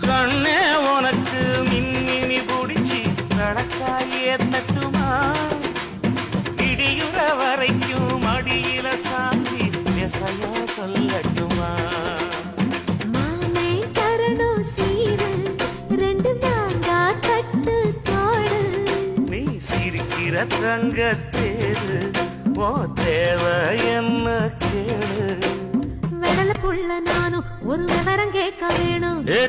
கண்ணே உனக்கு மின்மினி புடிச்சு கடக்காயே தட்டுமா இடியுற வரைக்கும் அடியில சாந்தி விசையா சொல்லட்டுமா மாமே தரணும் சீரு ரெண்டு மாங்கா கட்டு தோடு நீ சிரிக்கிற தங்க தேரு ஓ தேவை என்ன கேளு வெடல புள்ள நானும் ஒரு விவரம் கேட்க வேணும் ஏ